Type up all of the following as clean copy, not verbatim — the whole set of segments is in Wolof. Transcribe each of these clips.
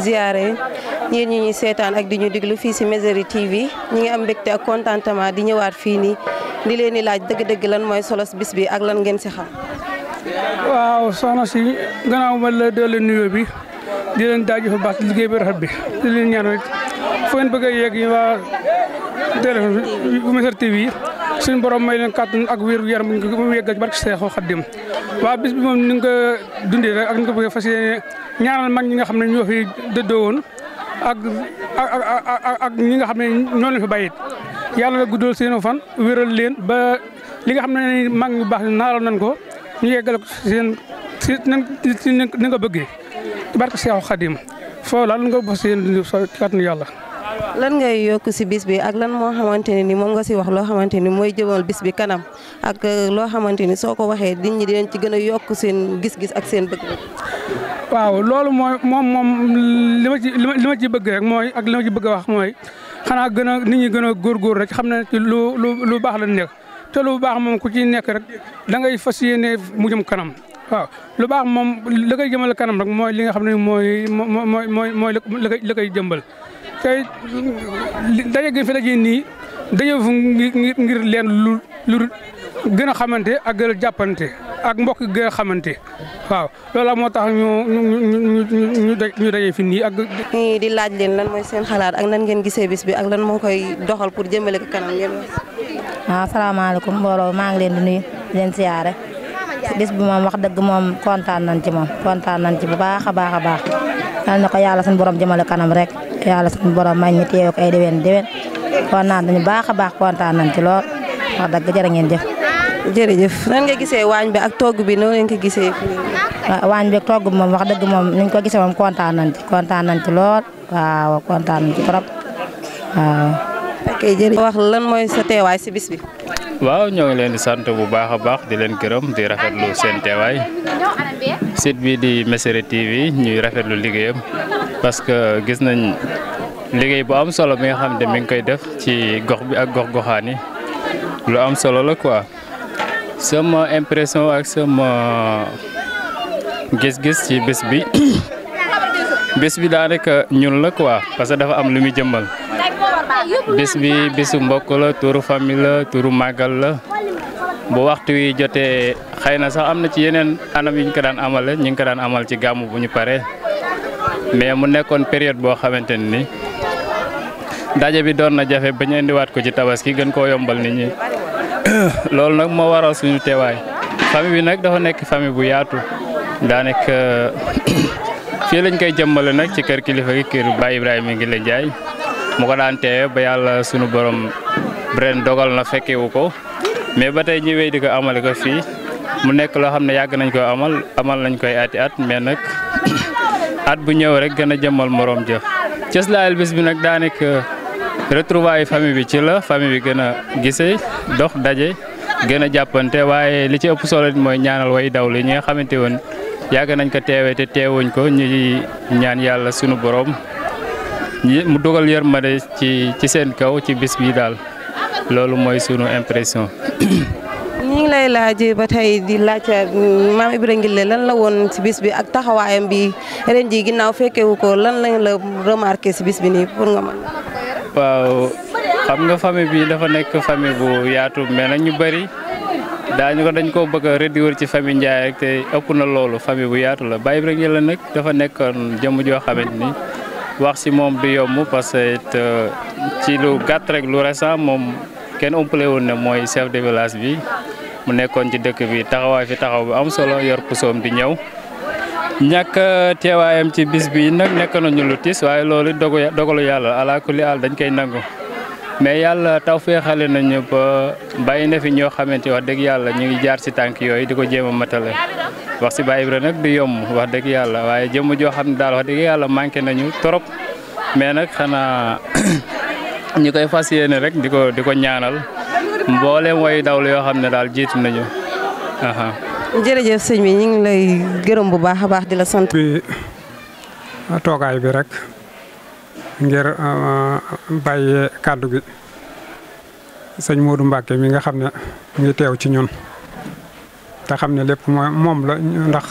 ziaré ñeen ñi sétane ak di ñu diglu fi ci Mesere TV ñi ngi am mbégte ak contentement di ñëwaat fi ni di leen di laaj dëgg-dëgg lan mooy solos bis bi ak lan ngeen ci xam. waaw soxna si gannaaw ma la doole nuyoo bi di leen jaajëfal baax liggéey bi rafet bi di leen ñaanal fu ngeen bëgg a yegg yi waa Mesere TV suñu borom may leen kàttan ak wér gu yaram mu yegg ci barke Seexul Xaddim waaw bis bi moom ni nga ko dundee rek ak ni nga ko bëggee fas yéene ñaanal mag ñi nga xam ne ñoo fi dëddoo woon ak ñi nga xam ne ñoo leen fi bàyyit yàlla na guddal seen fan wéral leen ba li nga xam ne mag ñu baax naaloon nañ ko ñu yeggal ko si ni nga bëggee barke Seexul Xadim foofu daal nga bos yéen dund so kàttanu yàlla. lan ngay yokk si bis bi ak lan moo xamante ne ni moom nga si wax loo xamante ni mooy jëmal bis bi kanam ak loo xamante ni soo ko waxee nit ñi dinañ ci gën a yokk seen gis-gis ak seen bëgg-bëgg. waaw loolu mooy moom li ma ci bëgg rek mooy ak li ma ci bëgg a wax mooy xanaa gën a nit ñi gën a góorgóor rek xam ne lu baax la nekk te lu baax moom ku ci nekk rek da ngay fas yéene mu jëm kanam. waaw lu baax moom la koy jëmal kanam rek mooy li nga xam ne mooy la koy jëmbal tey daje gi fi daje nii daje fu ngir leen lu gën a xamante ak gën a jàppante ak mbokk gën a xamante waaw loolu moo tax ñu daje fi nii ak. di laaj leen lan mooy seen xalaat ak nan ngeen gisee bis bi ak lan moo koy doxal pour jëmale ko kanam ngeen wax. waaw asalaamaaleykum mbooloo maa ngi leen di nuyu di leen siyaare bis bi moom wax dëgg moom kontaan nañ ci moom kontaan nañ ci bu baax a baax a baax yal na ko yàlla suñu borom jëmale kanam rek yàlla suñu borom may ñu teew ak ay déwén kontaan nañu baax a baax kontaan nañ ci lool wax dëgg jërë ngeen jëf. jërëjëf nan nga gisee waañ bi ak togg bi noonu ngeen ko gisee fii. waañ bi ak togg bi moom wax dëgg moom niñ ko gisee moom kontaan nañ ci lool waaw kontaan nañ ci trop waaw. ok jërëjëf wax lan mooy sa teewaay si bis bi. waaw ñoo ngi leen di sant bu baax a baax di leen gërëm di rafetlu seen teewaay site bi di Mesere TV ñuy rafetlu liggéeyam parce que gis nañ liggéey bu am solo bi nga xam ne mi ngi koy def ci gox bi ak gox-goxaan yi lu am solo la quoi sama impression ak sama gis-gis ci bés bi daanaka ñun la quoi parce que dafa am lu muy jëmmal. bis bi bisu mbokk la turu famille la turu màggal la bu waxtu wi jotee xëy na sax am na ci yeneen anam yi ñu ko daan amale ñu ngi ko daan amal ci gàmmu bu ñu paree mais mu nekkoon période boo xamante ni daje bi doon na jafe ba ñu indiwaat ko ci tabaski gën koo yombal nit ñi loolu nag moo waral suñu teewaay famille bi nag dafa nekk famille bu yaatu daanaka fii lañ koy jëmmale nag ci kër kilifa gi kër Baye Ibrahima ngi la jaay mu ko daan teewee ba yàlla sunu borom ren dogal na fekkewu ko mais ba tey ñëwee di ko amale ko fii mu nekk loo xam ne yàgg nañ ko amal nañ koy ati at mais nag at bu ñëw rek gën a jëmmal morom jëf cëslaayal bis bi nag daanaka retrouvailles famille bi ci la famille bi gën a gisee dox daje gën a jàppante waaye li ci ëpp solo mooy ñaanal way daw li ñi nga xamante woon yàgg nañ ko teewee te teewuñ ko ñu ñaan yàlla sunu borom. mu dogal yërmande ci seen kaw ci bis bi daal loolu mooy sunu impression. ñi ngi lay laaj ba tey di laaj maam Ibra Ngille lan la woon ci bis bi ak taxawaayam bi ren ji ginnaaw fekkewu ko lan lañ la remarqué ci bis bi nii pour nga mën. waaw xam nga famille bi dafa nekk famille bu yaatu mais nag ñu bëri dañ ko bëgg a réduire ci famille Ndiaye rek te ëpp na loolu famille bu yaatu la Baye Ibra Ngille nag dafa nekkoon jëmm joo xamante ni. wax ci moom du yomb parce que ci lu gàtt rek lu récent moom kenn umpale woon ne mooy chef de village bi mu nekkoon ci dëkk bi taxawaay fi taxaw bu am solo yor pusoom di ñëw ñàkk teewaayam ci bis bi nag nekk nañu lu tis waaye loolu dogalu yàlla ala kulli àll dañ koy nangu mais yàlla taw feexale nañu ba bàyyi na fi ñoo xamante wax dëgg yàlla ñu ngi jaar ci tànk yooyu di ko jéem a matale wax ci Baye Ibra nag du yomb wax dëgg yàlla waaye jëmm joo xam ne daal wax dëgg yàlla manqué nañu trop mais nag xanaa ñu koy fas yéene rek di ko ñaanal mbooleem way dawlu yoo xam ne daal jiitu nañu. jërëjëf sëñ bi ñu ngi lay gërëm bu baax a baax di la sant. bi toogaay bi rek ngir bàyyee kàddu gi sëñ Modou Mbacke mi nga xam ne mu ngi teew ci ñun te xam ne lépp moom la ndax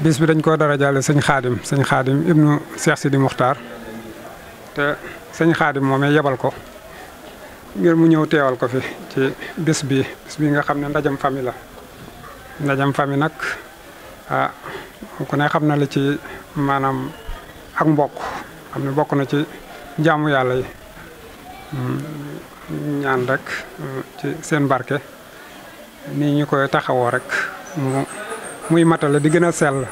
bis bi dañ koo dara jàlle sëñ Xaadim ibnu Cheikh Sidi Muxtaar te sëñ Xaadim moomee yebal ko ngir mu ñëw teewal ko fi ci bis bi nga xam ne ndajam famille la ndajam famille nag ku ne xam na li ci maanaam ak mbokk xam ne bokk na ci jaamu yàlla yi ñaan rek ci seen barke nii ñu koy taxawoo rek muy matale di gën a sell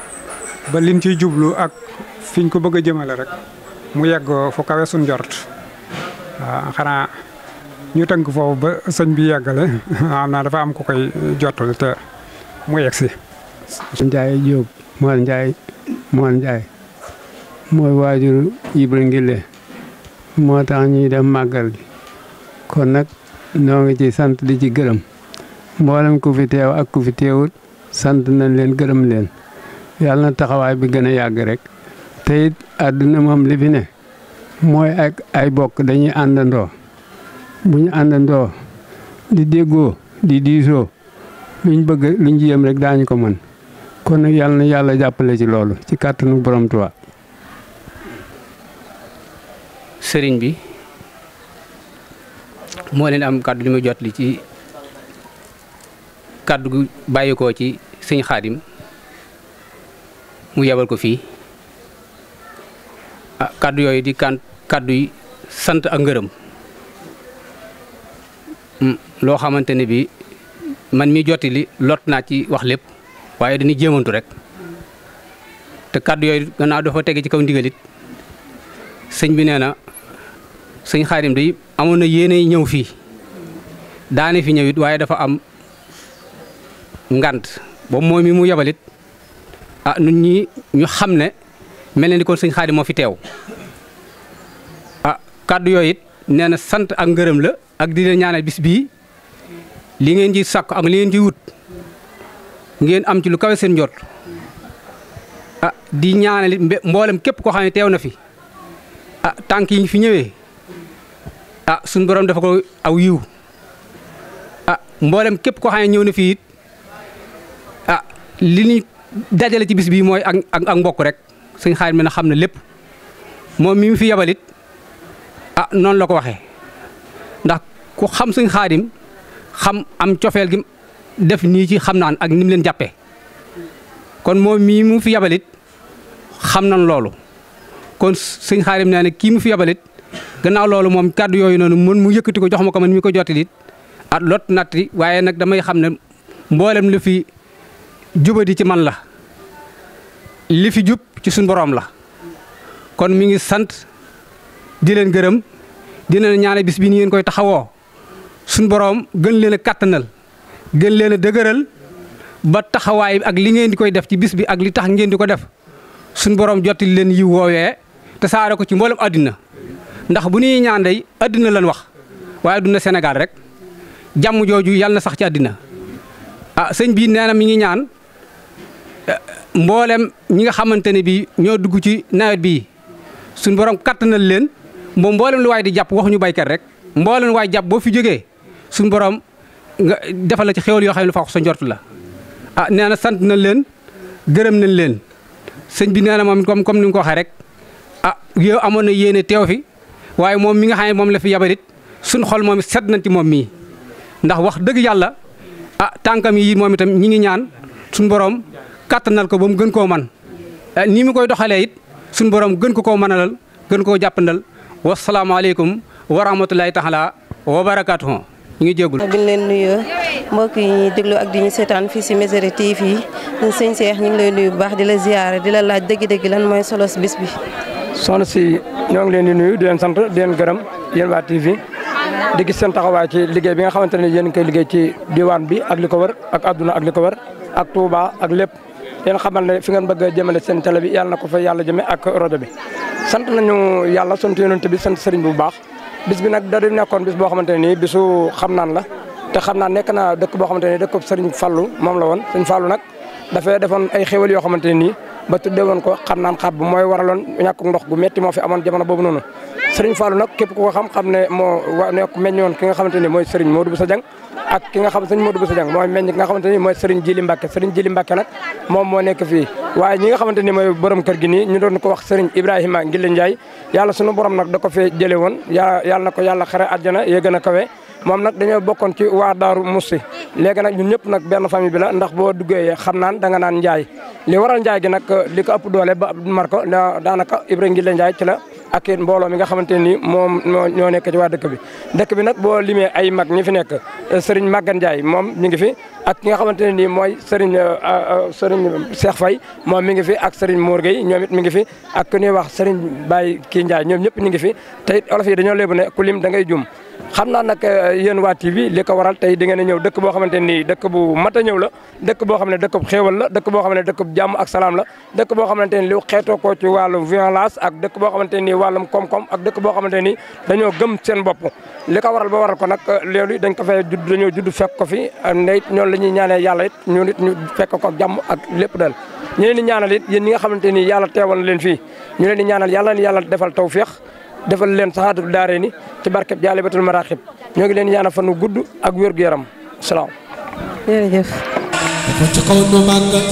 ba liñ ciy jublu ak fiñ ko bëgg a jëmale rek mu yegg fu kawe suñ njort waaw xanaa ñu tënk foofu ba sëñ bi yeggale xam naa dafa am ku koy jottali te mu yegg si. Ndiaye Diop Mor Ndiaye mooy waajur Ibra Ngille moo tax ñuy def màggal gi kon nag ñoo ngi ci sant di ci gërëm mboolem ku fi teew ak ku fi teewut sant nañ leen gërëm leen yàlla na taxawaay bi gën a yàgg rek te it àdduna moom li fi ne mooy ak ay bokk dañuy àndandoo bu ñu àndandoo di déggoo di diisoo luñ bëgg luñ jéem rek daañu ko mën kon nag yàlla na yàlla jàppale ci loolu ci kàttanu borom Tuubaa. sëriñ bi moo leen am kàddu li muy jot li ci kàddu gu bàyyikoo ci sëñ Xaadim mu yebal ko fii kàddu yooyu di kàddu yi sant ak ngërëm loo xamante ne bi man mi jotti li lot naa ci wax lépp waaye dañuy jéemantu rek te kàddu yooyu gannaaw dafa tege ci kaw ndigalit sëñ bi nee na sëñ Xaadim day amoon na yéene ñëw fii daane fi ñëwit waaye dafa am ngant boobu moom mi mu yebalit nun ñi ñu xam ne mel na ni kon sëñ Xaadim moo fi teew kàddu yooyu it nee na sant ak ngërëm la ak di leen ñaanal bis bii li ngeen ci sàkk ak li ngeen ci wut ngeen am ci lu kawe seen njort di ñaanal mboolem képp koo xam ne teew na fi tànk yi ñu fi ñëwee suñu borom dafa ko aw yiw mboolem képp koo xam ne ñëw na fii it li ñu dajale ci bis bii mooy ak mbokk rek sëñ Xaadim mi na xam ne lépp moom mi mu fi yabalit noonu la ko waxee ndax ku xam sëñ Xaadim xam am cofeel gi def nii ci xam naan ak ni mu leen jàppee kon moom mii mu fi yabalit xam nañ loolu kon sëñ Xaadim nee na kii mu fi yabalit gannaaw loolu moom kàddu yooyu noonu mën mu yëkkati ko jox ma ko man mi ko jottalit lot natti waaye nag damay xam ne mboolem lu fi jubadi ci man la li fi jub ci suñ borom la kon mi ngi sant di leen gërëm di leen ñaane bis bi ni ngeen koy taxawoo suñ borom gën leen a kàttanal gën leen a dëgëral ba taxawaay ak li ngeen di koy def ci bis bi ak li tax ngeen di ko def suñ borom jottali leen yi woowee te saare ko ci mboolem àddina ndax bu ñuy ñaan day àddina lañ wax waaye duna Sénégal rek jàmm jooju yàlla na sax ci àddina sëñ bi nee na mi ngi ñaan mboolem ñi nga xamante ne bii ñoo dugg ci nawet bii suñ borom kattanal leen moom mboolem lu waay di jàpp waxuñu baykat rek mboolem waay jàpp boo fi jógee suñ borom nga defal la ci xéwal yoo xam ne lu faax sa njort la. nee na sant nañ leen gërëm nañ leen sëñ bi nee na moom comme ni nga ko waxee rek yow amoon na yéene teew fi waaye moom mi nga xam ne moom la fi yabalit suñ xol moom set nañ ci moom mii ndax wax dëgg yàlla tànkam yi moom itam ñi ngi ñaan suñ borom kattanal ko ba mu gën koo man nii mu koy doxalee it suñ borom gën ko koo mënalal gën koo jàppandal wasalaamaaleykum wa rahmatulahi taala wa barakaatuhu ñu ngi jéggul bi ñu leen nuyoo mbokk yi ñuy déglu ak di ñu seetaan fii si Mesere TV sëñ Cheikh ñu ngi lay nuyu bu baax di la ziyaare di la laaj dëgg-dëgg lan mooy solo si bis bi. soxna si ñoo ngi leen di nuyu di leen sant di leen gërëm yéen waa TV di gis seen taxawaay ci liggéey bi nga xamante ne yéen a ngi koy liggéey ci diwaan bi ak li ko wër ak adduna ak li ko wër ak Touba ak lépp yéen xamal ne fi ngeen bëgg a jëmale seen télé bi yàlla na ko fa yàlla jëme ak rajo bi. sant nañu yàlla sant yonent bi sant sëriñ bu baax bis bi nag da di nekkoon bis boo xamante ne nii bisu xam naan la te xam naa nekk na dëkk boo xamante ne dëkk sëriñ Fallou moom la woon sëriñ Fallou nag dafay defoon ay xéwal yoo xamante ne nii ba tuddee woon ko xam naan xab mooy waraloon ñàkk ndox gu metti moo fi amoon jamono boobu noonu Serigne Fallou nag képp ku ko xam ne moo nekk meññoon ki nga xamante ni mooy Serigne Modou Bousso Dieng ak ki nga xam Serigne Modou Bousso Dieng mooy meññ ki nga xamante ni mooy Serigne Djili Mbacke Serigne Djili Mbacke nag moom moo nekk fii waaye ñi nga xamante ni mooy borom kër gi nii ñu doon ko wax Serigne Ibrahima Ngille Ndiaye yàlla sunu borom nag da ko fee jële woon yàlla na ko yàlla xare àjjana yee gën a kawe moom nag dañoo bokkoon ci waa Daaru Musti léegi nag ñun ñëpp nag benn famille bi la ndax boo duggee xam naan da nga naan Ndiaye li waral Ndiaye gi nag li ko ëpp doole ba mar ko daanaka Ibrahima Ngille Ndiaye ci la ak mbooloo mi nga xamante ni moom ñoo nekk ci waa dëkk bi nag boo limee ay mag ñi fi nekk Serigne Maguette Ndiaye moom mi ngi fi ak ki nga xamante ne nii mooy Serigne Cheikh Faye moom mi ngi fi ak Serigne Mour Gueye ñoom it mi ngi fi ak ku ñuy wax Serigne Baye kii Ndiaye ñoom ñëpp ñu ngi fi te olof yi dañoo léebu ne ku lim da ngay jum xam naa nag yéen waa TV li ko waral tey di ngeen a ñëw dëkk boo xamante ni dëkk bu mat a ñëw la dëkk boo xam ne dëkk bu xéewal la dëkk boo xam ne dëkk bu jàmm ak salaam la dëkk boo xamante ni lu xeetoo ko ci wàllu violence ak dëkk boo xamante ni wàllum koom-koom ak dëkk boo xamante ni dañoo gëm seen bopp li ko waral ba waral ko nag loolu dañ ko fay judd dañoo judd fekk ko fi ndey ñoonu la ñuy ñaanee yàlla it ñu nit ñu fekk ko jàmm ak lépp dal ñu leen di ñaanal it yéen ñi nga xamante ni yàlla teewal na leen fii ñu leen di ñaanal yàlla defal tawfeex defal leen saxaatu daare ni ci barkeb Jaalibatul Maraaxib ñoo ngi leen ñaanal fan wu gudd ak wér gu yaram salaam. jërëjëf. ko ci kaw nu màggal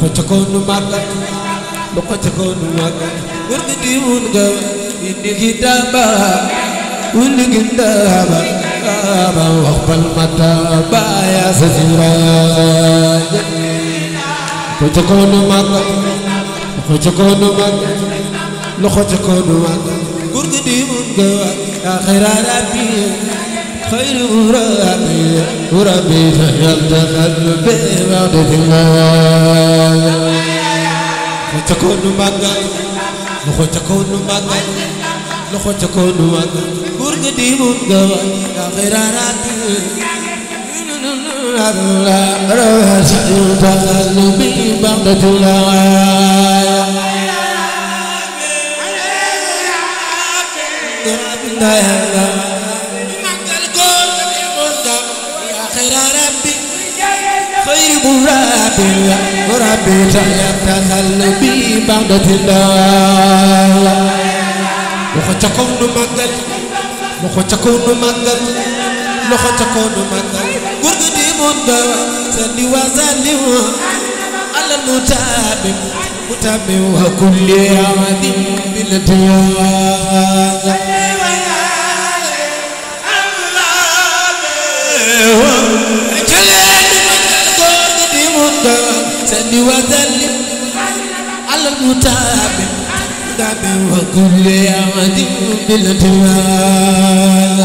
ko ci kaw nu màggal ko ci kaw nu màggal wër nga di mun nga indi gi daba wuli gi daba ba wax bal mata ba ya sa siraaj ko ci kaw nu màggal ko ci kaw nu màggal ko ci kaw nu màggal wër nga di mun nga ya xayra rabbi خير وربي يلتقل بوعد الله تكون مغال لو تكون مغال لو تكون مغال برغ ديمون غوا يا خير ربي الله يلتقل بوعد الله وربي تيتخل بي بعد الله لخو تكون مغل لخو تكون مغل لخو تكون مغل غرغ دي مون دوا سدي وسلي على المتابع متابع وكل عادي بالتياز سني وذلك على المتابع متابع وكل عاد بالتوال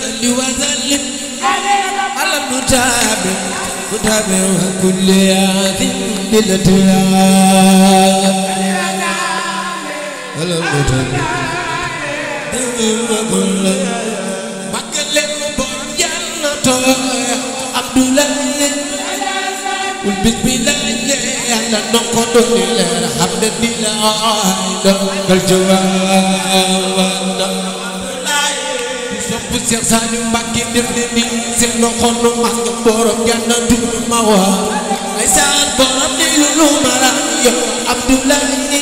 سني وذلك على المتابع متابع وكل عاد بالتوال على المتابع magalem borom jannato Abdoulaye bismillah yàlla noko do leer alhamdulillah dogal jawanda sopp Cheikh Saliou Mbacké def ni seen loxo no mag borom jannatu mawa ay saan borom ni lu mara yo Abdoulaye